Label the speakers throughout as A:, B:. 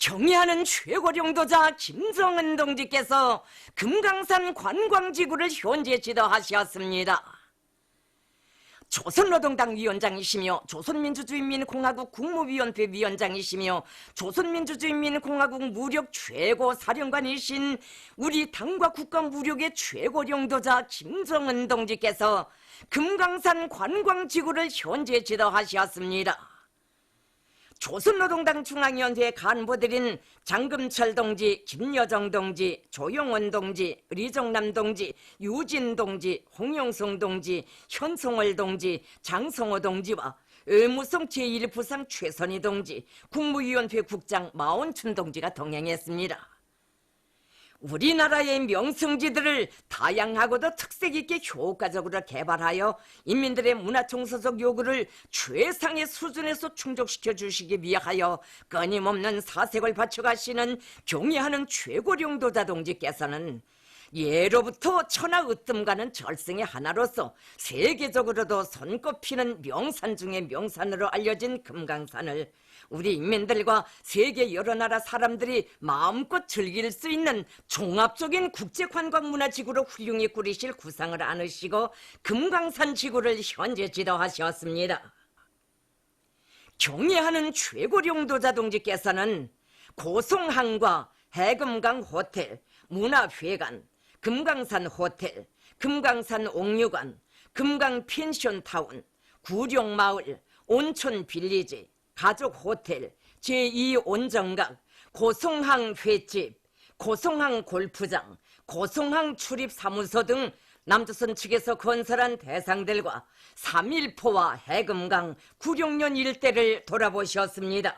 A: 경의하는 최고령도자 김정은 동지께서 금강산 관광지구를 현재 지도하셨습니다. 조선노동당 위원장이시며 조선민주주의인민공화국 국무위원회 위원장이시며 조선민주주의인민공화국 무력 최고 사령관이신 우리 당과 국가 무력의 최고령도자 김정은 동지께서 금강산 관광지구를 현재 지도하셨습니다. 조선노동당 중앙위원회 간부들인 장금철 동지, 김여정 동지, 조용원 동지, 리정남 동지, 유진 동지, 홍영성 동지, 현성월 동지, 장성호 동지와 의무성 제1부상 최선희 동지, 국무위원회 국장 마원춘 동지가 동행했습니다. 우리나라의 명승지들을 다양하고도 특색있게 효과적으로 개발하여 인민들의 문화청소적 요구를 최상의 수준에서 충족시켜 주시기 위하여 끊임없는 사색을 바쳐가시는 경의하는 최고령도자 동지께서는 예로부터 천하으뜸가는 절승의 하나로서 세계적으로도 손꼽히는 명산 중의 명산으로 알려진 금강산을 우리 인민들과 세계 여러 나라 사람들이 마음껏 즐길 수 있는 종합적인 국제관광문화지구로 훌륭히 꾸리실 구상을 안으시고 금강산 지구를 현재 지도하셨습니다. 경의하는 최고령도자 동지께서는 고송항과 해금강 호텔, 문화회관, 금강산 호텔, 금강산 옥류관, 금강 펜션타운, 구룡마을, 온천 빌리지, 가족 호텔, 제2온정각, 고송항 횟집, 고송항 골프장, 고송항 출입사무소 등 남조선 측에서 건설한 대상들과 3.1포와 해금강, 구룡련 일대를 돌아보셨습니다.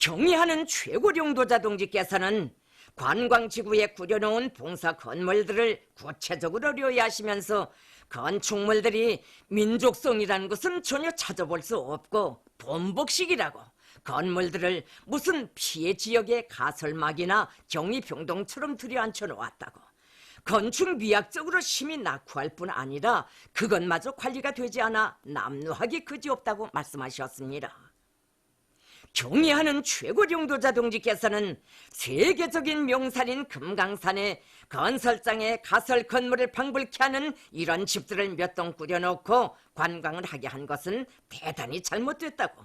A: 경의하는 최고령도자 동지께서는 관광지구에 꾸려놓은 봉사 건물들을 구체적으로 료의하시면서 건축물들이 민족성이라는 것은 전혀 찾아볼 수 없고 본복식이라고 건물들을 무슨 피해 지역의 가설막이나 경리병동처럼 들여앉혀 놓았다고 건축 미학적으로 심히 낙후할 뿐 아니라 그것마저 관리가 되지 않아 남루하기 그지없다고 말씀하셨습니다. 경의하는 최고령도자 동지께서는 세계적인 명산인 금강산에 건설장의 가설 건물을 방불케 하는 이런 집들을 몇 동 꾸려놓고 관광을 하게 한 것은 대단히 잘못됐다고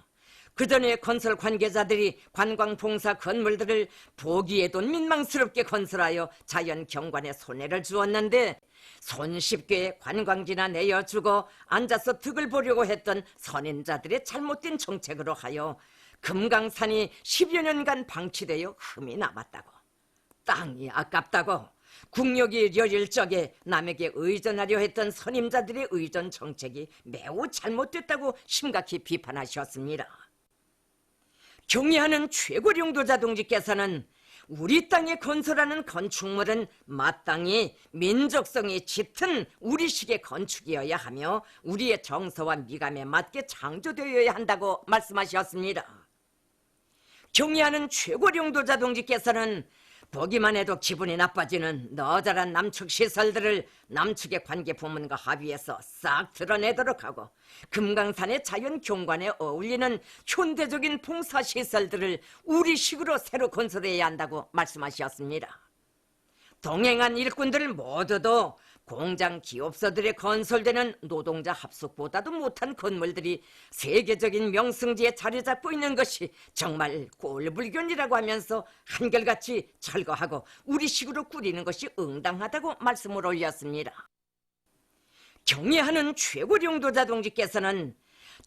A: 그전에 건설 관계자들이 관광봉사 건물들을 보기에도 민망스럽게 건설하여 자연 경관에 손해를 주었는데 손쉽게 관광지나 내어주고 앉아서 득을 보려고 했던 선인자들의 잘못된 정책으로 하여 금강산이 10여 년간 방치되어 흠이 남았다고 땅이 아깝다고 국력이 여릴 적에 남에게 의존하려 했던 선임자들의 의존 정책이 매우 잘못됐다고 심각히 비판하셨습니다. 경의하는 최고령도자 동지께서는 우리 땅에 건설하는 건축물은 마땅히 민족성이 짙은 우리식의 건축이어야 하며 우리의 정서와 미감에 맞게 창조되어야 한다고 말씀하셨습니다. 경의하는 최고령도자 동지께서는 보기만 해도 기분이 나빠지는 너저란 남측 시설들을 남측의 관계 부문과 합의해서 싹 드러내도록 하고 금강산의 자연 경관에 어울리는 현대적인 봉사시설들을 우리식으로 새로 건설해야 한다고 말씀하셨습니다. 동행한 일꾼들 모두도 공장 기업소들에 건설되는 노동자 합숙보다도 못한 건물들이 세계적인 명승지에 자리 잡고 있는 것이 정말 꼴불견이라고 하면서 한결같이 철거하고 우리식으로 꾸리는 것이 응당하다고 말씀을 올렸습니다. 경의하는 최고령도자 동지께서는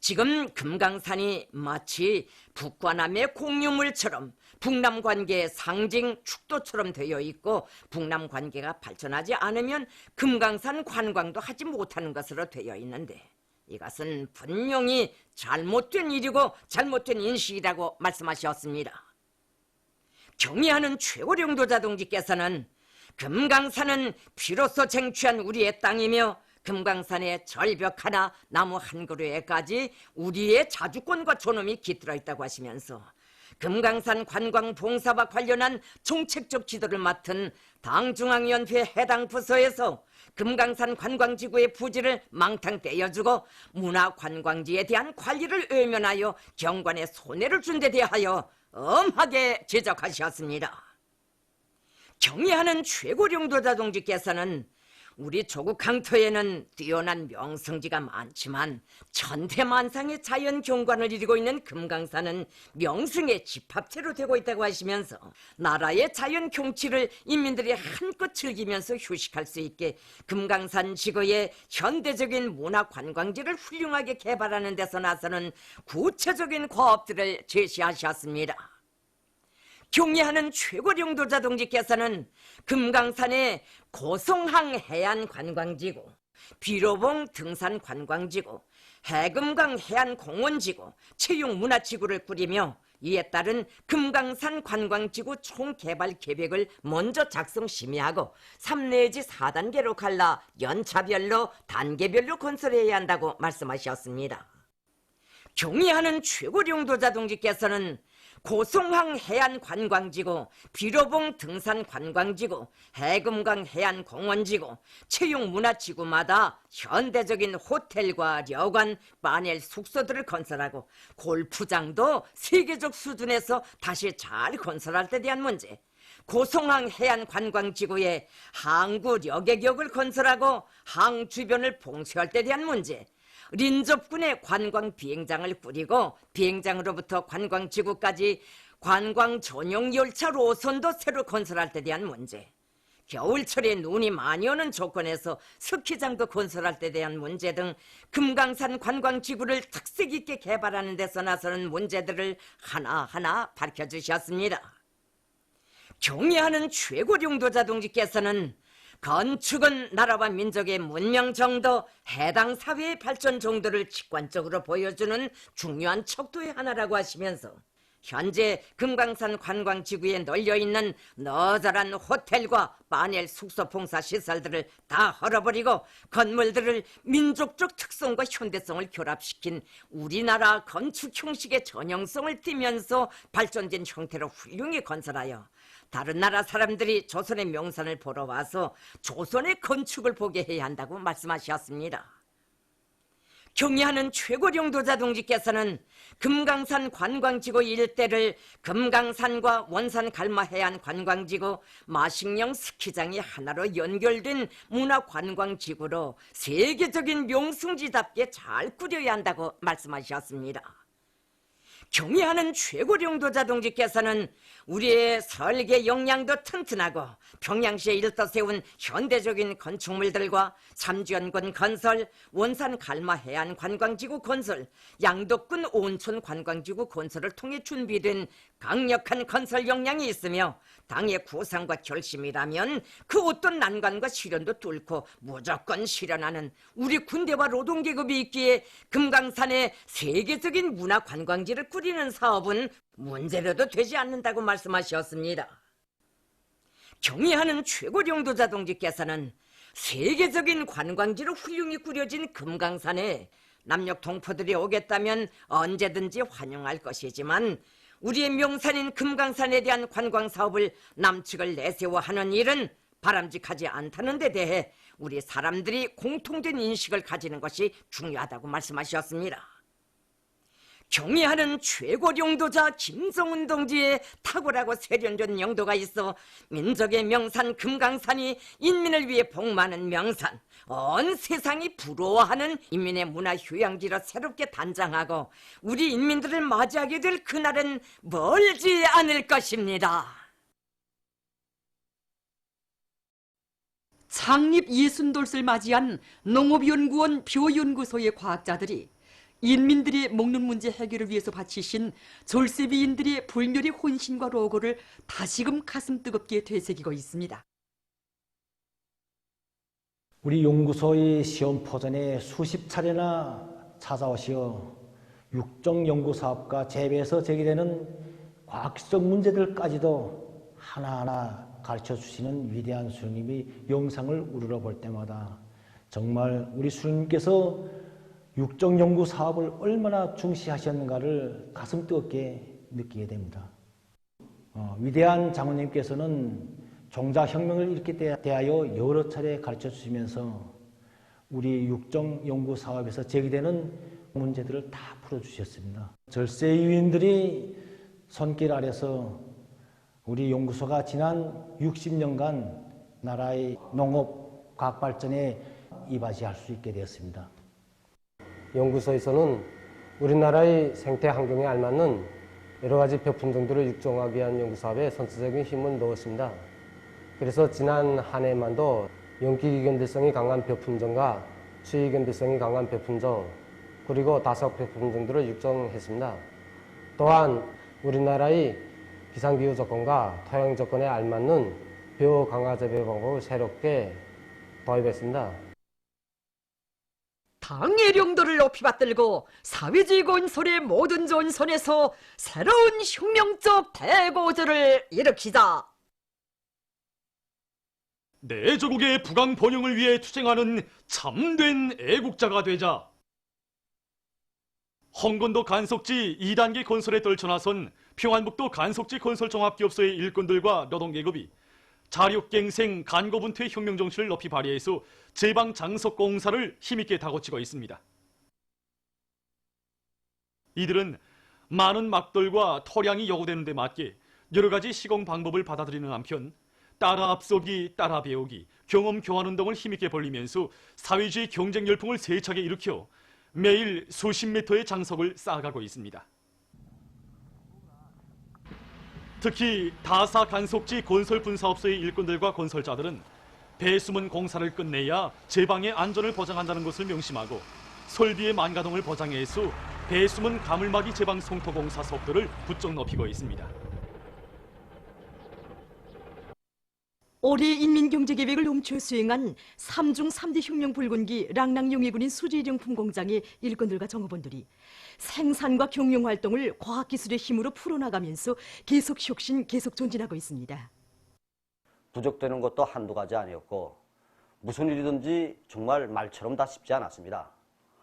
A: 지금 금강산이 마치 북과 남의 공유물처럼 북남 관계의 상징 축도처럼 되어 있고 북남 관계가 발전하지 않으면 금강산 관광도 하지 못하는 것으로 되어 있는데 이것은 분명히 잘못된 일이고 잘못된 인식이라고 말씀하셨습니다. 경의하는 최고령도자 동지께서는 금강산은 비로소 쟁취한 우리의 땅이며 금강산의 절벽 하나 나무 한 그루에까지 우리의 자주권과 존엄이 깃들어 있다고 하시면서 금강산 관광 봉사와 관련한 정책적 지도를 맡은 당중앙위원회 해당 부서에서 금강산 관광지구의 부지를 망탕 떼어주고 문화관광지에 대한 관리를 외면하여 경관에 손해를 준 데 대하여 엄하게 지적하셨습니다. 경의하는 최고령도자 동지께서는 우리 조국 강토에는 뛰어난 명성지가 많지만 천태만상의 자연 경관을 이루고 있는 금강산은 명승의 집합체로 되고 있다고 하시면서 나라의 자연 경치를 인민들이 한껏 즐기면서 휴식할 수 있게 금강산 지구의 현대적인 문화 관광지를 훌륭하게 개발하는 데서 나서는 구체적인 과업들을 제시하셨습니다. 경의하는 최고령도자 동지께서는 금강산의 고성항 해안관광지구, 비로봉 등산관광지구, 해금강 해안공원지구, 체육문화지구를 꾸리며 이에 따른 금강산 관광지구 총개발 계획을 먼저 작성 심의하고 3 내지 4단계로 갈라 연차별로 단계별로 건설해야 한다고 말씀하셨습니다. 경의하는 최고령도자 동지께서는 고성항 해안관광지구, 비로봉 등산관광지구, 해금강 해안공원지구, 체육문화지구마다 현대적인 호텔과 여관, 파넬 숙소들을 건설하고 골프장도 세계적 수준에서 다시 잘 건설할 때 대한 문제, 고성항 해안관광지구에 항구 여객역을 건설하고 항 주변을 봉쇄할 때 대한 문제, 린접군의 관광 비행장을 꾸리고 비행장으로부터 관광지구까지 관광 전용 열차 노선도 새로 건설할 때 대한 문제, 겨울철에 눈이 많이 오는 조건에서 스키장도 건설할 때 대한 문제 등 금강산 관광지구를 특색 있게 개발하는 데서 나서는 문제들을 하나하나 밝혀주셨습니다. 경의하는 최고령도자 동지께서는 건축은 나라와 민족의 문명 정도, 해당 사회의 발전 정도를 직관적으로 보여주는 중요한 척도의 하나라고 하시면서 현재 금강산 관광지구에 널려있는 너저란 호텔과 파넬 숙소 봉사 시설들을 다 헐어버리고 건물들을 민족적 특성과 현대성을 결합시킨 우리나라 건축 형식의 전형성을 띠면서 발전된 형태로 훌륭히 건설하여 다른 나라 사람들이 조선의 명산을 보러 와서 조선의 건축을 보게 해야 한다고 말씀하셨습니다. 경의하는 최고령도자 동지께서는 금강산 관광지구 일대를 금강산과 원산 갈마 해안 관광지구, 마식령 스키장이 하나로 연결된 문화관광지구로 세계적인 명승지답게 잘 꾸려야 한다고 말씀하셨습니다. 경의하는 최고령도자 동지께서는 우리의 설계 역량도 튼튼하고 평양시에 일떠세운 현대적인 건축물들과 삼주연군 건설, 원산 갈마 해안 관광지구 건설, 양덕군 온천 관광지구 건설을 통해 준비된 강력한 건설 역량이 있으며 당의 구상과 결심이라면 그 어떤 난관과 시련도 뚫고 무조건 실현하는 우리 군대와 노동계급이 있기에 금강산의 세계적인 문화관광지를 꾸리는 사업은 문제로도 되지 않는다고 말씀하셨습니다. 경의하는 최고령도자 동지께서는 세계적인 관광지로 훌륭히 꾸려진 금강산에 남녘 동포들이 오겠다면 언제든지 환영할 것이지만 우리의 명산인 금강산에 대한 관광사업을 남측을 내세워하는 일은 바람직하지 않다는 데 대해 우리 사람들이 공통된 인식을 가지는 것이 중요하다고 말씀하셨습니다. 경의하는 최고령도자 김성훈 동지의 탁월하고 세련된 영도가 있어 민족의 명산 금강산이 인민을 위해 복 많은 명산, 온 세상이 부러워하는 인민의 문화 휴양지로 새롭게 단장하고 우리 인민들을 맞이하게 될 그날은 멀지 않을 것입니다.
B: 창립 60돌을 맞이한 농업연구원 벼연구소의 과학자들이 인민들이 먹는 문제 해결을 위해서 바치신 졸세비인들의 불멸의 혼신과 로고를 다시금 가슴 뜨겁게 되새기고 있습니다.
C: 우리 연구소의 시험 포전에 수십 차례나 찾아오시어 육종연구사업과 재배에서 제기되는 과학적 문제들까지도 하나하나 가르쳐 주시는 위대한 수녀님이 영상을 우러러 볼 때마다 정말 우리 수녀님께서 육종연구 사업을 얼마나 중시하셨는가를 가슴 뜨겁게 느끼게 됩니다. 위대한 장로님께서는 종자혁명을 일으키게 대하여 여러 차례 가르쳐 주시면서 우리 육정연구사업에서 제기되는 문제들을 다 풀어주셨습니다. 절세위인들이 손길 아래서 우리 연구소가 지난 60년간 나라의 농업 과학 발전에 이바지할 수 있게 되었습니다.
D: 연구소에서는 우리나라의 생태 환경에 알맞는 여러 가지 벼 품종들을 육종하기 위한 연구사업에 선제적인 힘을 넣었습니다. 그래서 지난 한 해만도 연기 견딜성이 강한 벼 품종과 추위 견딜성이 강한 벼 품종, 그리고 다섯 벼 품종들을 육종했습니다. 또한 우리나라의 기상기후 조건과 토양 조건에 알맞는 벼 강화 재배 방법을 새롭게 도입했습니다.
B: 당의 용도를 높이 받들고 사회주의 건설의 모든 전선에서 새로운 혁명적 대고조를 일으키자.
E: 내 조국의 부강 번영을 위해 투쟁하는 참된 애국자가 되자. 홍건도 간속지 2단계 건설에 떨쳐나선 평안북도 간속지 건설종합기업소의 일꾼들과 노동계급이 자력갱생 간고분투의 혁명정신을 높이 발휘해서 제방장석공사를 힘있게 다고치고 있습니다. 이들은 많은 막돌과 토량이 요구되는 데 맞게 여러 가지 시공 방법을 받아들이는 한편 따라 앞서기, 따라 배우기, 경험 교환운동을 힘있게 벌리면서 사회주의 경쟁 열풍을 세차게 일으켜 매일 수십 미터의 장석을 쌓아가고 있습니다. 특히 다사 간속지 건설분사업소의 일꾼들과 건설자들은 배수문 공사를 끝내야 제방의 안전을 보장한다는 것을 명심하고 설비의 만가동을 보장해서 배수문 가물막이 제방 송토공사 속도를 부쩍 높이고 있습니다.
B: 올해 인민경제계획을 훔쳐 수행한 3중 3대 혁명 불군기 랑랑용해군인 수지일용품 공장의 일꾼들과 정업원들이 생산과 경영 활동을 과학기술의 힘으로 풀어나가면서 계속 혁신, 계속 전진하고 있습니다.
F: 부족되는 것도 한두 가지 아니었고 무슨 일이든지 정말 말처럼 다 쉽지 않았습니다.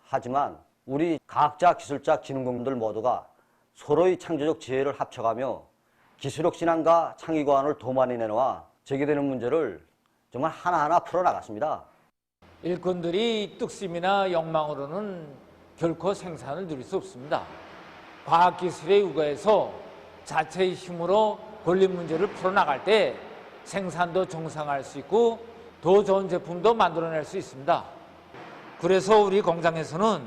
F: 하지만 우리 과학자, 기술자, 기능공들 모두가 서로의 창조적 지혜를 합쳐가며 기술력 신앙과 창의 고안을 더 많이 내놓아 제기되는 문제를 정말 하나하나 풀어나갔습니다.
G: 일꾼들이 뚝심이나 욕망으로는 결코 생산을 누릴 수 없습니다. 과학기술의 우거에서 자체의 힘으로 걸린 문제를 풀어나갈 때 생산도 정상화할 수 있고 더 좋은 제품도 만들어낼 수 있습니다. 그래서 우리 공장에서는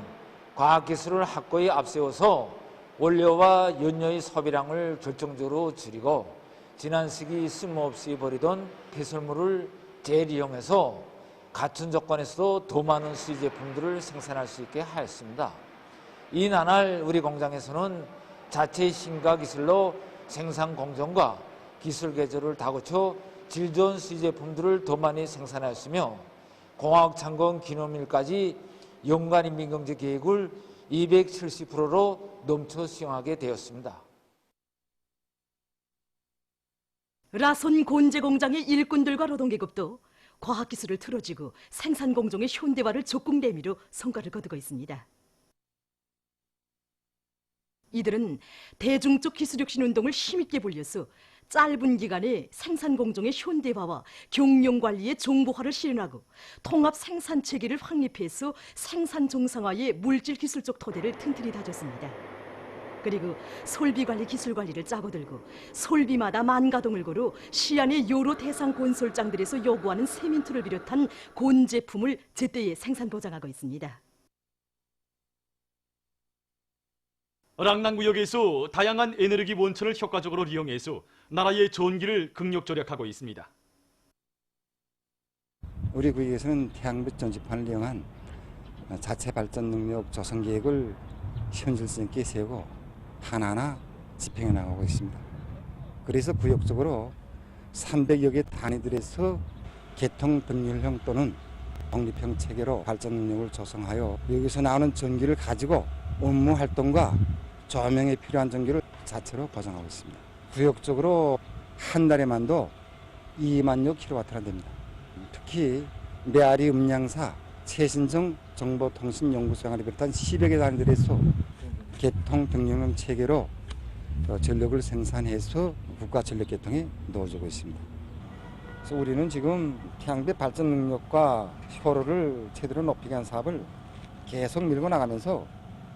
G: 과학기술을 확고히 앞세워서 원료와 연료의 소비량을 결정적으로 줄이고 지난 시기 쓸모없이 버리던 폐설물을 재이용해서 같은 조건에서도 더 많은 수입 제품들을 생산할 수 있게 하였습니다. 이 나날 우리 공장에서는 자체의 신과 기술로 생산 공정과 기술 개조를 다고쳐 질 좋은 수입 제품들을 더 많이 생산하였으며 공학창공 기념일까지 연간인민경제 계획을 270%로 넘쳐 수행하게 되었습니다.
B: 라손 곤제 공장의 일꾼들과 노동계급도 과학기술을 틀어지고 생산공정의 현대화를 적극 내미로 성과를 거두고 있습니다. 이들은 대중적 기술혁신 운동을 힘있게 벌려서 짧은 기간에 생산공정의 현대화와 경영관리의 정보화를 실현하고 통합 생산체계를 확립해서 생산 정상화의 물질기술적 토대를 튼튼히 다졌습니다. 그리고 설비관리 기술관리를 짜고 들고 설비마다 만가동을 걸어 시안의 여러 대상 건설장들에서 요구하는 세민투를 비롯한 곤제품을 제때에 생산 보장하고 있습니다.
E: 랑랑구역에서 다양한 에너지 원천을 효과적으로 이용해서 나라의 전기를 극력 절약하고 있습니다.
H: 우리 구역에서는 태양빛 전지판을 이용한 자체 발전 능력 조성 계획을 현실성 있게 세우고 하나하나 집행해 나가고 있습니다. 그래서 구역적으로 300여 개 단위들에서 개통 등률형 또는 독립형 체계로 발전 능력을 조성하여 여기서 나오는 전기를 가지고 업무 활동과 조명에 필요한 전기를 자체로 보장하고 있습니다. 구역적으로 한 달에만도 2만여 킬로와트가 됩니다. 특히 메아리 음량사, 최신정 정보통신연구소를 비롯한 10여 개 단위들에서 개통 등용형 체계로 전력을 생산해서 국가전력계통에 넣어주고 있습니다. 그래서 우리는 지금 태양배 발전 능력과 효율을 제대로 높이기 위한 사업을 계속 밀고 나가면서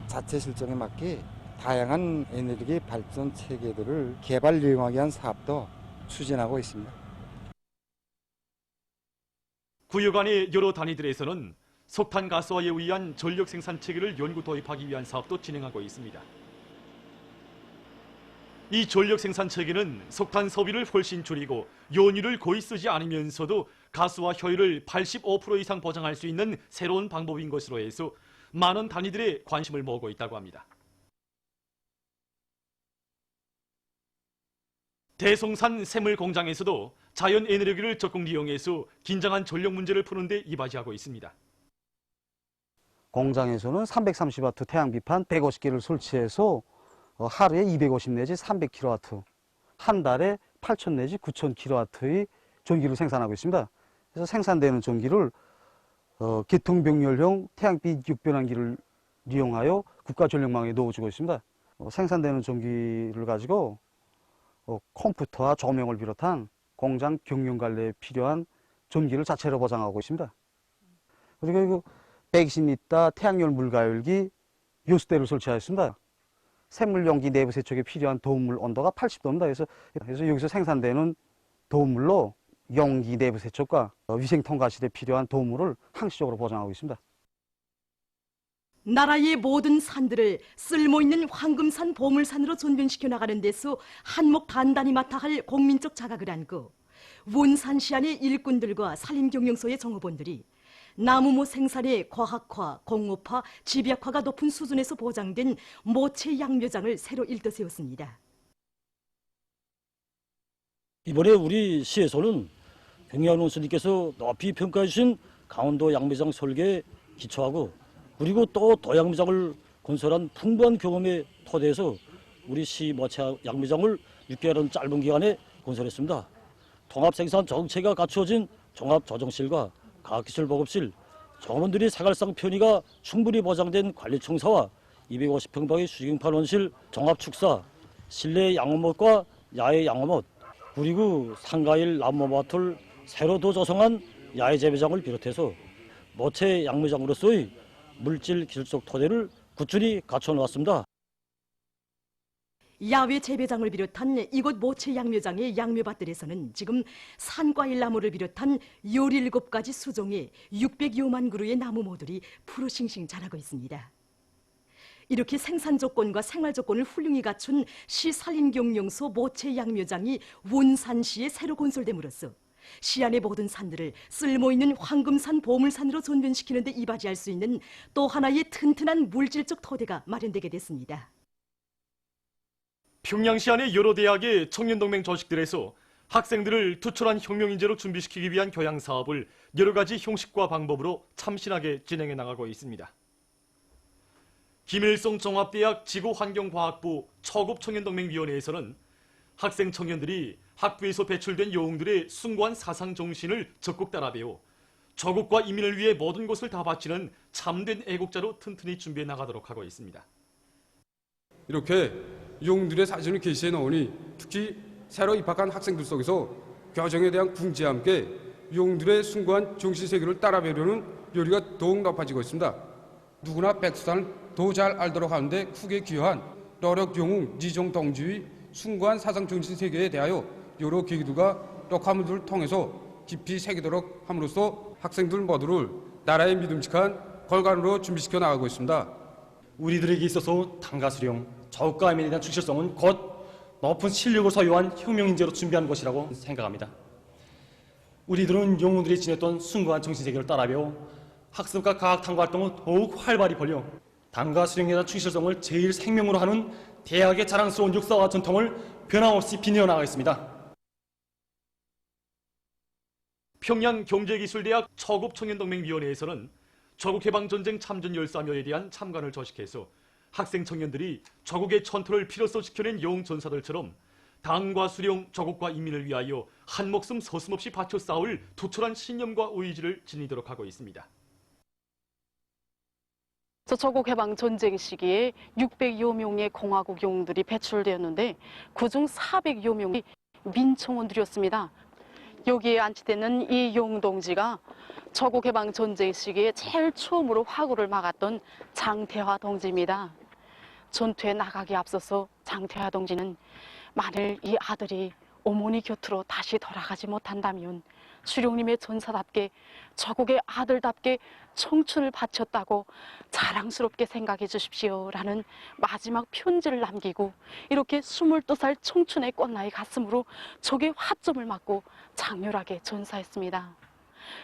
H: 자체 실정에 맞게 다양한 에너지 발전 체계들을 개발 이용하기 위한 사업도 추진하고 있습니다.
E: 구역 안의 여러 단위들에서는 석탄 가스화에 의한 전력 생산 체계를 연구 도입하기 위한 사업도 진행하고 있습니다. 이 전력 생산 체계는 석탄 소비를 훨씬 줄이고 연유를 거의 쓰지 않으면서도 가스화 효율을 85% 이상 보장할 수 있는 새로운 방법인 것으로 해서 많은 단위들의 관심을 모으고 있다고 합니다. 대송산 샘물 공장에서도 자연 에너지를 적극 이용해서 긴장한 전력 문제를 푸는 데 이바지하고 있습니다.
F: 공장에서는 330W 태양비판 150개를 설치해서 하루에 250 내지 300kW, 한 달에 8,000 내지 9,000kW의 전기를 생산하고 있습니다. 그래서 생산되는 전기를 계통병렬형 태양빛 육변환기를 이용하여 국가전력망에 넣어주고 있습니다. 생산되는 전기를 가지고 컴퓨터와 조명을 비롯한 공장 경영 관리에 필요한 전기를 자체로 보장하고 있습니다. 그리고 120리터 태양열 물가열기 요수대를 설치하였습니다. 샘물 용기 내부 세척에 필요한 도움물 온도가 80도입니다. 그래서 여기서 생산되는 도움물로 용기 내부 세척과 위생 통과실에 필요한 도움물을 항시적으로 보장하고 있습니다.
B: 나라의 모든 산들을 쓸모있는 황금산 보물산으로 존변시켜 나가는 데서 한몫 단단히 맡아 할 공민적 자각을 안고 원산시 안의 일꾼들과 산림경영소의 종업원들이 나무모 생산의 과학화, 공업화, 집약화가 높은 수준에서 보장된 모체 양묘장을 새로 일떠세웠습니다.
I: 이번에 우리 시에서는 경리한 원수님께서 높이 평가해 주신 강원도 양묘장 설계에 기초하고 그리고 또 도양묘장을 건설한 풍부한 경험의 토대에서 우리 시 모체 양묘장을 6개월은 짧은 기간에 건설했습니다. 통합생산 정체가 갖추어진 종합조정실과 과학기술보급실, 정원들이 생활상 편의가 충분히 보장된 관리청사와 250평방의 수경판 원실, 종합축사, 실내 양호못과 야외 양호못, 그리고 상가일 나무마트를 새로 더 조성한 야외 재배장을 비롯해서 모체 양묘장으로서의 물질 기술적 토대를 꾸준히 갖춰놓았습니다.
B: 야외 재배장을 비롯한 이곳 모체 양묘장의 양묘밭들에서는 지금 산과일 나무를 비롯한 17가지 수종의 600여만 그루의 나무 모들이 푸르싱싱 자라고 있습니다. 이렇게 생산 조건과 생활 조건을 훌륭히 갖춘 시산림경영소 모체 양묘장이 원산시에 새로 건설됨으로써 시 안의 모든 산들을 쓸모있는 황금산 보물산으로 존변시키는 데 이바지할 수 있는 또 하나의 튼튼한 물질적 토대가 마련되게 됐습니다.
E: 평양시 안의 여러 대학의 청년동맹 조직들에서 학생들을 투철한 혁명인재로 준비시키기 위한 교양 사업을 여러 가지 형식과 방법으로 참신하게 진행해 나가고 있습니다. 김일성 종합대학 지구환경과학부 초급청년동맹위원회에서는 학생 청년들이 학부에서 배출된 영웅들의 숭고한 사상 정신을 적극 따라 배워 조국과 이민을 위해 모든 것을 다 바치는 참된 애국자로 튼튼히 준비해 나가도록 하고 있습니다.
J: 이렇게 영웅들의 사진을 게시해 놓으니 특히 새로 입학한 학생들 속에서 교정에 대한 궁지와 함께 영웅들의 숭고한 정신세계를 따라 배우려는 열의가 더욱 높아지고 있습니다. 누구나 백두산을 더 잘 알도록 하는데 크게 기여한 노력 영웅 니종 동지의 숭고한 사상 정신 세계에 대하여 여러 계기들과 떡하무들을 통해서 깊이 새기도록 함으로써 학생들 모두를 나라의 믿음직한 걸간으로 준비시켜 나가고 있습니다.
K: 우리들에게 있어서 당가수령, 저국가민에 대한 충실성은 곧 높은 실력을 소유한 혁명인재로 준비하는 것이라고 생각합니다. 우리들은 영웅들이 지녔던 숭고한 정신세계를 따라 배워 학습과 과학 탐구 활동을 더욱 활발히 벌여 당가수령에 대한 충실성을 제일 생명으로 하는 대학의 자랑스러운 역사와 전통을 변함없이 빛내어 나가겠습니다.
E: 평양경제기술대학 초급청년동맹위원회에서는 조국해방전쟁 참전 열사묘에 대한 참관을 조직해서 학생 청년들이 조국의 전투를 피로써 지켜낸 영웅 전사들처럼 당과 수령, 조국과 인민을 위하여 한 목숨 서슴없이 바쳐 싸울 투철한 신념과 의지를 지니도록 하고 있습니다.
L: 조국 해방 전쟁 시기에 600여 명의 공화국 영웅들이 배출되었는데 그중 400여 명이 민청원들이었습니다. 여기에 안치되는 이 영웅동지가 조국 해방 전쟁 시기에 제일 처음으로 화구를 막았던 장태화 동지입니다. 전투에 나가기 앞서서 장태화 동지는 만일 이 아들이 어머니 곁으로 다시 돌아가지 못한다면 수령님의 전사답게 조국의 아들답게 청춘을 바쳤다고 자랑스럽게 생각해 주십시오라는 마지막 편지를 남기고 이렇게 22살 청춘의 꽃나이 가슴으로 적의 화점을 맞고 장렬하게 전사했습니다.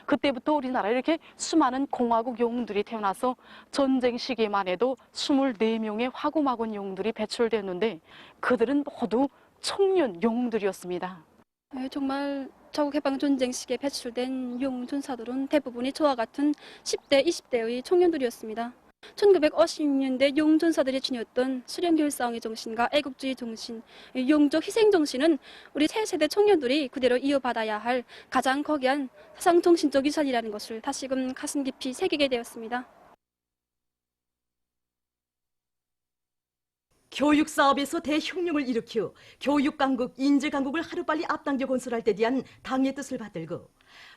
L: 그때부터 우리나라에 이렇게 수많은 공화국 영웅들이 태어나서 전쟁 시기만 해도 24명의 화구마군 영웅들이 배출됐는데 그들은 모두 청년 영웅들이었습니다.
M: 정말 조국 해방 전쟁 시기에 배출된 영웅 전사들은 대부분이 저와 같은 10대, 20대의 청년들이었습니다. 1950년대 영웅 전사들이 지녔던 수령결사항의 정신과 애국주의 정신, 영웅적 희생 정신은 우리 새 세대 청년들이 그대로 이어받아야 할 가장 거대한 사상 정신적 유산이라는 것을 다시금 가슴 깊이 새기게 되었습니다.
B: 교육사업에서 대혁명을 일으켜 교육강국, 인재강국을 하루빨리 앞당겨 건설할 때 대한 당의 뜻을 받들고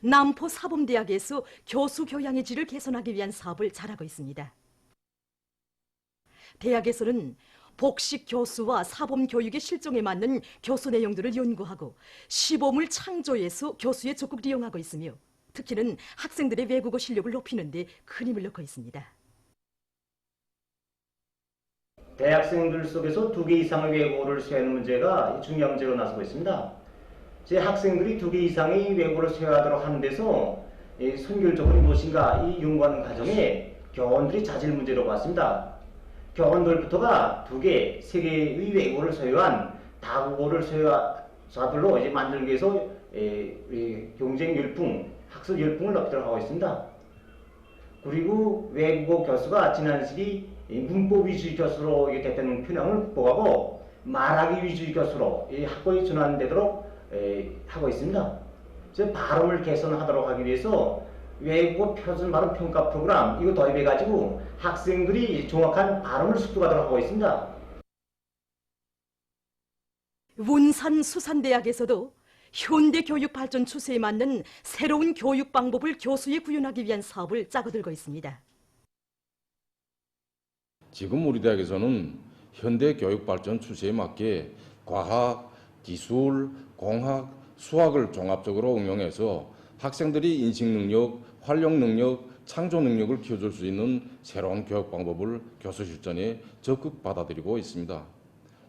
B: 남포 사범대학에서 교수 교양의 질을 개선하기 위한 사업을 잘하고 있습니다. 대학에서는 복식 교수와 사범 교육의 실정에 맞는 교수 내용들을 연구하고 시범을 창조해서 교수의 적극 이용하고 있으며 특히는 학생들의 외국어 실력을 높이는 데 큰 힘을 넣고 있습니다.
C: 대학생들 속에서 2개 이상의 외국어를 소유하는 문제가 중요한 문제로 나서고 있습니다. 제 학생들이 2개 이상의 외국어를 소유하도록 하는 데서 선결적으로 무엇인가 이 연구하는 과정에 교원들이 자질 문제로 봤습니다. 교원들부터가 2개, 3개의 외국어를 소유한 다국어를 소유자들로 이제 만들기 위해서 경쟁 열풍, 학습 열풍을 높이도록 하고 있습니다. 그리고 외국어 교수가 지난 시기 문법 위주의 교수로 됐다는 편향을 극복하고 말하기 위주의 교수로 학교에 전환되도록 하고 있습니다. 그래서 발음을 개선하도록 하기 위해서 외국어 표준 발음 평가 프로그램 이거 도입해가지고 학생들이 정확한 발음을 습득하도록 하고 있습니다.
B: 원산 수산대학에서도 현대 교육 발전 추세에 맞는 새로운 교육 방법을 교수에 구현하기 위한 사업을 짜고들고 있습니다.
N: 지금 우리 대학에서는 현대 교육 발전 추세에 맞게 과학, 기술, 공학, 수학을 종합적으로 응용해서 학생들이 인식 능력, 활용 능력, 창조 능력을 키워줄 수 있는 새로운 교육 방법을 교수 실전에 적극 받아들이고 있습니다.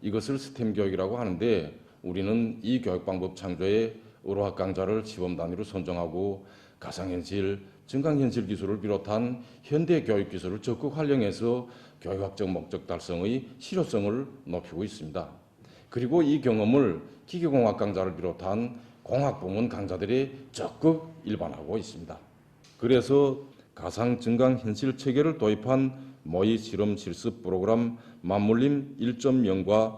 N: 이것을 스템 교육이라고 하는데 우리는 이 교육 방법 창조에 의료학 강좌를 시범 단위로 선정하고 가상현실, 증강현실 기술을 비롯한 현대 교육 기술을 적극 활용해서 교육학적 목적 달성의 실효성을 높이고 있습니다. 그리고 이 경험을 기계공학 강좌를 비롯한 공학 부문 강좌들이 적극 일반화하고 있습니다. 그래서 가상 증강현실 체계를 도입한 모의 실험 실습 프로그램 맞물림 1.0과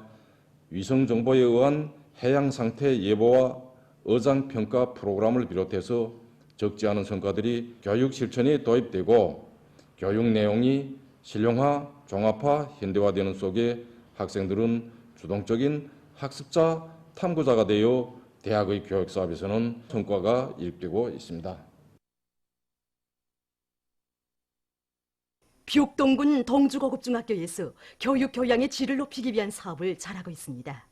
N: 위성정보에 의한 해양 상태 예보와 어장 평가 프로그램을 비롯해서 적지 않은 성과들이 교육 실천에 도입되고 교육 내용이 실용화, 종합화, 현대화되는 속에 학생들은 주동적인 학습자, 탐구자가 되어 대학의 교육 사업에서는 성과가 이룩되고 있습니다.
B: 벽동군 동주고급중학교에서 교육 교양의 질을 높이기 위한 사업을 잘하고 있습니다.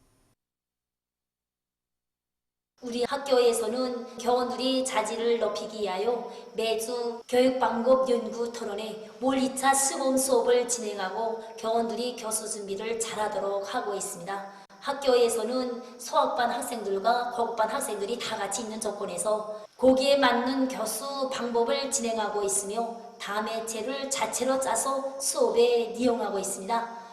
O: 우리 학교에서는 교원들이 자질을 높이기 위하여 매주 교육방법 연구 토론회 월 2차 시범 수업을 진행하고 교원들이 교수 준비를 잘하도록 하고 있습니다. 학교에서는 소학반 학생들과 고급반 학생들이 다 같이 있는 조건에서 거기에 맞는 교수 방법을 진행하고 있으며 다음에 제를 자체로 짜서 수업에 이용하고 있습니다.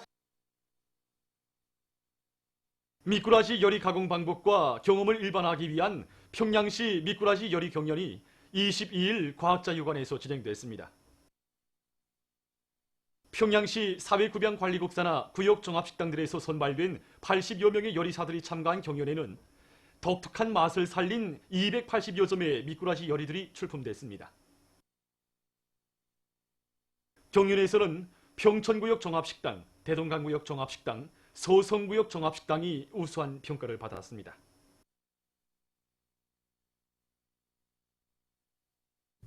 E: 미꾸라지 요리 가공 방법과 경험을 일반화하기 위한 평양시 미꾸라지 요리 경연이 22일 과학자유관에서 진행됐습니다. 평양시 사회구병관리국 산하 구역 종합식당들에서 선발된 80여 명의 요리사들이 참가한 경연에는 독특한 맛을 살린 280여 점의 미꾸라지 요리들이 출품됐습니다. 경연에서는 평촌구역 종합식당, 대동강구역 종합식당, 소성구역 종합식당이 우수한 평가를 받았습니다.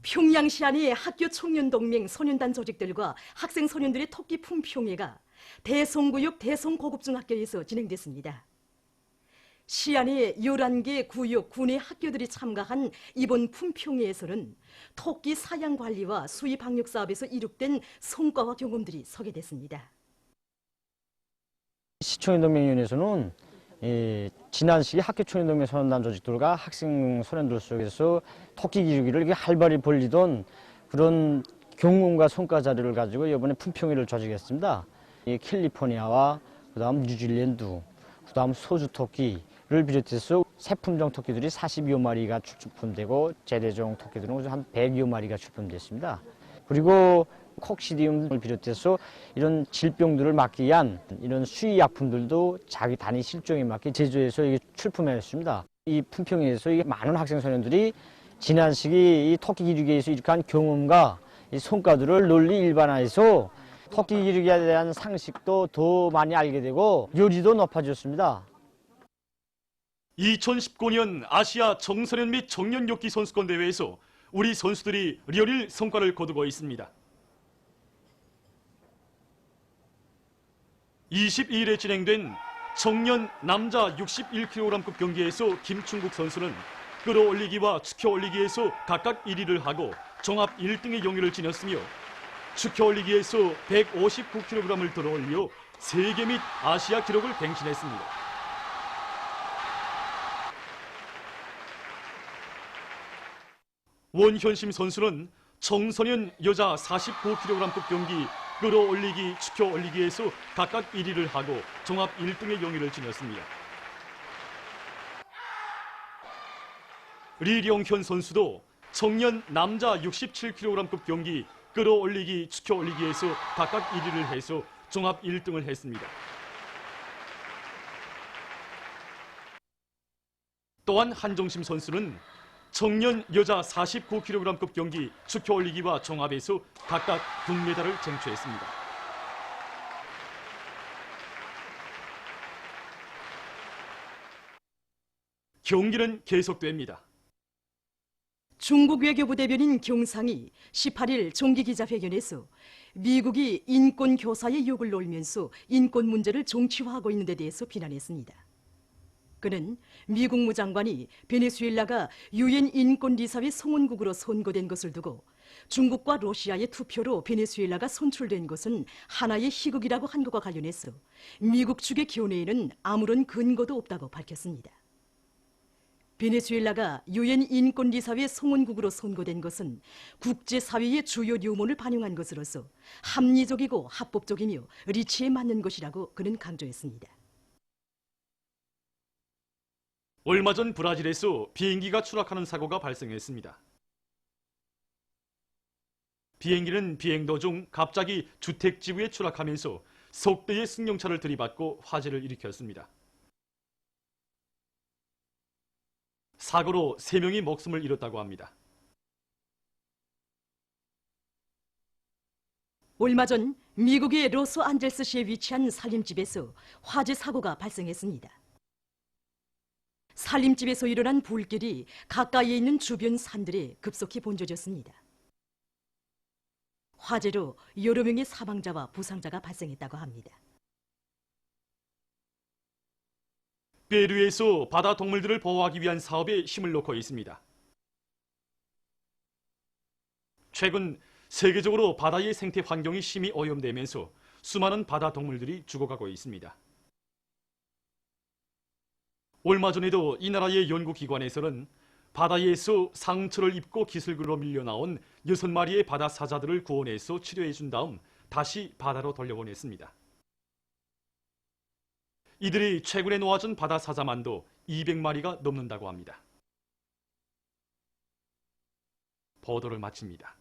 B: 평양시 안의 학교 청년동맹 소년단 조직들과 학생 소년들의 토끼 품평회가 대성구역 대성고급중학교에서 진행됐습니다. 시 안의 11개 구역, 군의 학교들이 참가한 이번 품평회에서는 토끼 사양 관리와 수의 방역 사업에서 이룩된 성과와 경험들이 소개됐습니다.
P: 시청년동맹위원회에서는 지난 시기 학교 청년동맹 소년단 조직들과 학생 소년들 속에서 토끼 기르기를 활발히 벌리던 그런 경험과 성과 자료를 가지고 이번에 품평회를 조직했습니다. 캘리포니아와 그다음 뉴질랜드, 그다음 소주 토끼를 비롯해서 새품종 토끼들이 42여 마리가 출품되고 제대종 토끼들은 한 100여 마리가 출품됐습니다. 그리고 콕시디움을 비롯해서 이런 질병들을 막기 위한 이런 수의 약품들도 자기 단위 실종에 맞게 제조해서 이게 출품했습니다. 이 품평회에서 많은 학생 소년들이 지난 시기 이 토끼 기르기에서 이룩한 경험과 이 성과들을 널리 일반화해서 토끼 기르기에 대한 상식도 더 많이 알게 되고 요리도 높아졌습니다.
E: 2019년 아시아 청소년 및 청년 욕기 선수권 대회에서 우리 선수들이 리얼일 성과를 거두고 있습니다. 22일에 진행된 청년 남자 61kg급 경기에서 김충국 선수는 끌어올리기와 축혀올리기에서 각각 1위를 하고 종합 1등의 영예를 지녔으며 축혀올리기에서 159kg을 들어올려 세계 및 아시아 기록을 갱신했습니다. 원현심 선수는 청소년 여자 49kg급 경기 끌어올리기, 축혀올리기에서 각각 1위를 하고 종합 1등의 영예를 지녔습니다. 리령현 선수도 청년 남자 67kg급 경기 끌어올리기, 축혀올리기에서 각각 1위를 해서 종합 1등을 했습니다. 또한 한종심 선수는 청년 여자 49kg급 경기 축혀올리기와 종합에서 각각 금메달을 쟁취했습니다. 경기는 계속됩니다.
B: 중국 외교부 대변인 경상이 18일 정기기자회견에서 미국이 인권 교사의 욕을 놀면서 인권 문제를 정치화하고 있는 데 대해서 비난했습니다. 그는 미국 무장관이 베네수엘라가 유엔 인권리사회 송원국으로 선거된 것을 두고 중국과 러시아의 투표로 베네수엘라가 선출된 것은 하나의 희극이라고 한 것과 관련해서 미국 측의 견해에는 아무런 근거도 없다고 밝혔습니다. 베네수엘라가 유엔 인권리사회 송원국으로 선거된 것은 국제사회의 주요 요원을 반영한 것으로서 합리적이고 합법적이며 리치에 맞는 것이라고 그는 강조했습니다.
E: 얼마 전 브라질에서 비행기가 추락하는 사고가 발생했습니다. 비행기는 비행 도중 갑자기 주택지구에 추락하면서 석 대의 승용차를 들이받고 화재를 일으켰습니다. 사고로 3명이 목숨을 잃었다고 합니다.
B: 얼마 전 미국의 로스안젤스시에 위치한 살림집에서 화재 사고가 발생했습니다. 살림집에서 일어난 불길이 가까이에 있는 주변 산들에 급속히 번져졌습니다. 화재로 여러 명의 사망자와 부상자가 발생했다고 합니다.
E: 페루에서 바다 동물들을 보호하기 위한 사업에 힘을 놓고 있습니다. 최근 세계적으로 바다의 생태 환경이 심히 오염되면서 수많은 바다 동물들이 죽어가고 있습니다. 얼마 전에도 이 나라의 연구기관에서는 바다에서 상처를 입고 기슭으로 밀려나온 6마리의 바다 사자들을 구원해서 치료해준 다음 다시 바다로 돌려보냈습니다. 이들이 최근에 놓아준 바다 사자만도 200마리가 넘는다고 합니다. 보도를 마칩니다.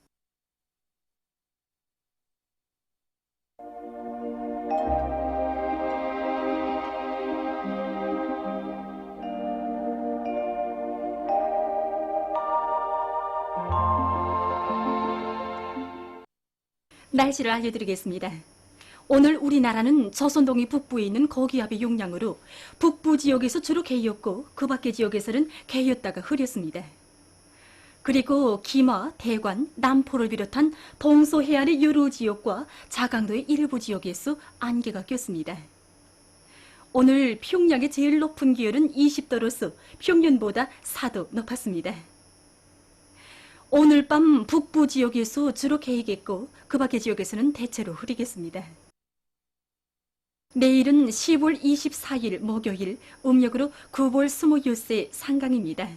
Q: 날씨를 알려드리겠습니다. 오늘 우리나라는 조선동이 북부에 있는 고기압의 용량으로 북부 지역에서 주로 개였고 그 밖의 지역에서는 개였다가 흐렸습니다. 그리고 김화, 대관, 남포를 비롯한 동서해안의 여러 지역과 자강도의 일부 지역에서 안개가 꼈습니다. 오늘 평양의 제일 높은 기온은 20도로서 평년보다 4도 높았습니다. 오늘 밤 북부 지역에서 주로 개이겠고 그 밖의 지역에서는 대체로 흐리겠습니다. 내일은 10월 24일 목요일 음력으로 9월 26세 상강입니다.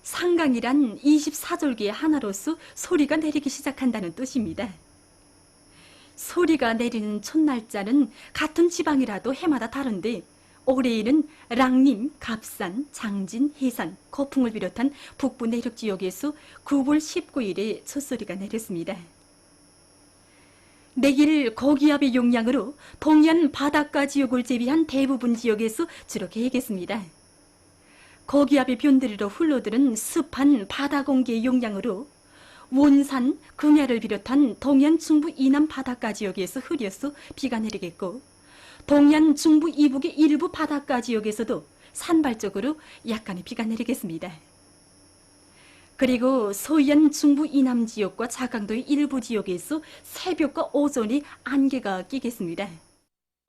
Q: 상강이란 24절기의 하나로서 소리가 내리기 시작한다는 뜻입니다. 소리가 내리는 첫날짜는 같은 지방이라도 해마다 다른데 올해에는 랑림, 갑산, 장진, 해산, 거풍을 비롯한 북부 내륙 지역에서 9월 19일에 첫소리가 내렸습니다. 내일 고기압의 용량으로 동해안 바닷가 지역을 제비한 대부분 지역에서 주로 개겠습니다. 고기압의 변두리로 흘러드는 습한 바다 공기의 용량으로 원산, 금야를 비롯한 동해안 중부 이남 바닷가 지역에서 흐려서 비가 내리겠고 동해안 중부 이북의 일부 바닷가 지역에서도 산발적으로 약간의 비가 내리겠습니다. 그리고 서해안 중부 이남 지역과 자강도의 일부 지역에서 새벽과 오전에 안개가 끼겠습니다.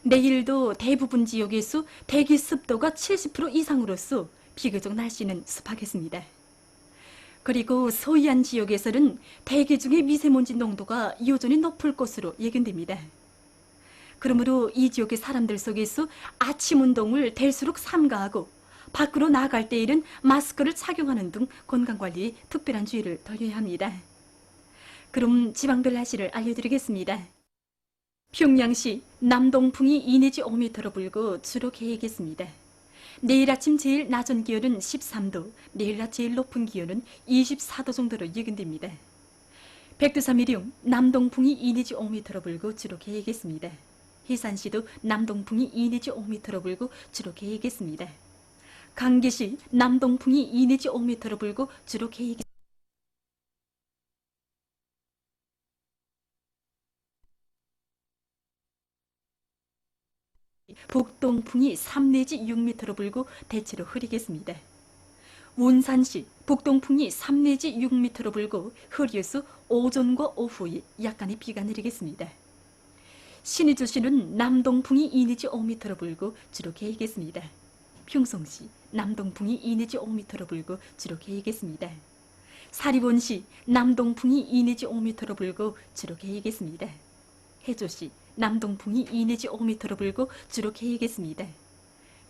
Q: 내일도 대부분 지역에서 대기 습도가 70% 이상으로서 비교적 날씨는 습하겠습니다. 그리고 서해안 지역에서는 대기 중의 미세먼지 농도가 여전히 높을 것으로 예견됩니다. 그러므로 이 지역의 사람들 속에서 아침 운동을 될수록 삼가하고 밖으로 나갈 때에는 마스크를 착용하는 등 건강관리에 특별한 주의를 더해야 합니다. 그럼 지방별 날씨를 알려드리겠습니다. 평양시 남동풍이 2 내지 5m로 불고 주로 개겠습니다. 내일 아침 제일 낮은 기온은 13도, 내일 낮 제일 높은 기온은 24도 정도로 예견됩니다. 백두산미령 남동풍이 2 내지 5m로 불고 주로 개겠습니다. 해산시도 남동풍이 2 내지 5m로 불고 주로 개겠습니다. 강계시 남동풍이 2 내지 5m로 불고 주로 개겠습니다. 북동풍이 3 내지 6m로 불고 대체로 흐리겠습니다. 원산시 북동풍이 3 내지 6m로 불고 흐려서 오전과 오후에 약간의 비가 내리겠습니다. 신의주시는 남동풍이 2 내지 5m로 불고 주로 개겠습니다. 평성시 남동풍이 2 내지 5m로 불고 주로 개겠습니다. 사리본시 남동풍이 2 내지 5m로 불고 주로 개겠습니다. 해조시 남동풍이 2 내지 5m로 불고 주로 개겠습니다.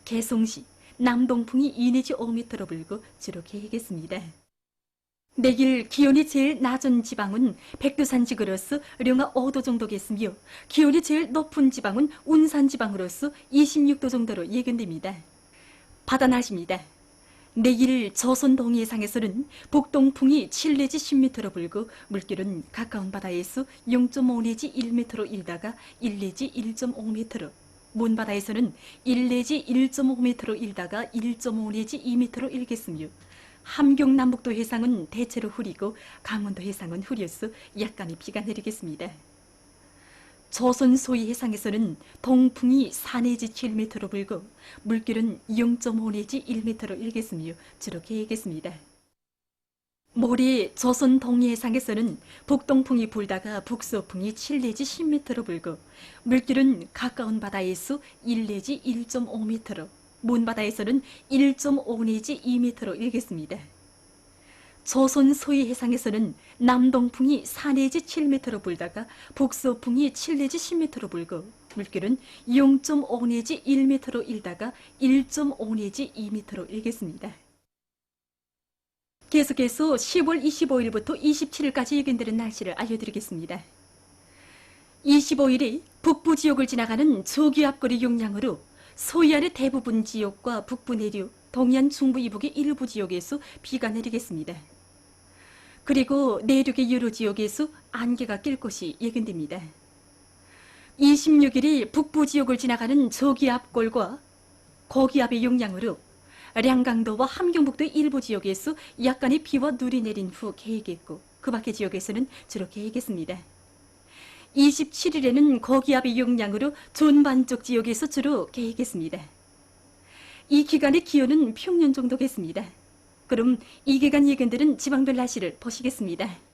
Q: 개송시 남동풍이 2 내지 5m로 불고 주로 개겠습니다. 내일 기온이 제일 낮은 지방은 백두산 지구로서 령하 5도 정도겠으며 기온이 제일 높은 지방은 운산 지방으로서 26도 정도로 예견됩니다. 바다 날씨입니다. 내일 조선 동해상에서는 북동풍이 7 내지 10m로 불고 물결은 가까운 바다에서 0.5 내지 1m로 일다가 1 내지 1.5m로, 먼 바다에서는 1 내지 1.5m로 일다가 1.5 내지 2m로 일겠으며 함경 남북도 해상은 대체로 흐리고 강원도 해상은 흐려서 약간의 비가 내리겠습니다. 조선 소위 해상에서는 동풍이 4 내지 7m로 불고 물결은 0.5 내지 1m로 일겠으며 주로 개겠습니다. 모레 조선 동해 해상에서는 북동풍이 불다가 북서풍이 7 내지 10m로 불고 물결은 가까운 바다에서 1 내지 1.5m로, 먼 바다에서는 1.5 내지 2m로 일겠습니다. 조선 소위 해상에서는 남동풍이 4 내지 7m로 불다가 북서풍이 7 내지 10m로 불고 물결은 0.5 내지 1m로 일다가 1.5 내지 2m로 일겠습니다. 계속해서 10월 25일부터 27일까지 예견되는 날씨를 알려드리겠습니다. 25일에 북부 지역을 지나가는 저기압거리 용량으로 서해안의 대부분 지역과 북부 내륙, 동해안 중부 이북의 일부 지역에서 비가 내리겠습니다. 그리고 내륙의 여러 지역에서 안개가 낄 것이 예견됩니다. 26일이 북부 지역을 지나가는 저기압골과 고기압의 용량으로 량강도와 함경북도의 일부 지역에서 약간의 비와 눈이 내린 후 개겠고 그 밖의 지역에서는 주로 개겠습니다. 27일에는 거기압의 용량으로 존반 쪽 지역에서 주로 개겠습니다. 이 기간의 기온은 평년 정도겠습니다. 그럼 이 기간 예견들은 지방별 날씨를 보시겠습니다.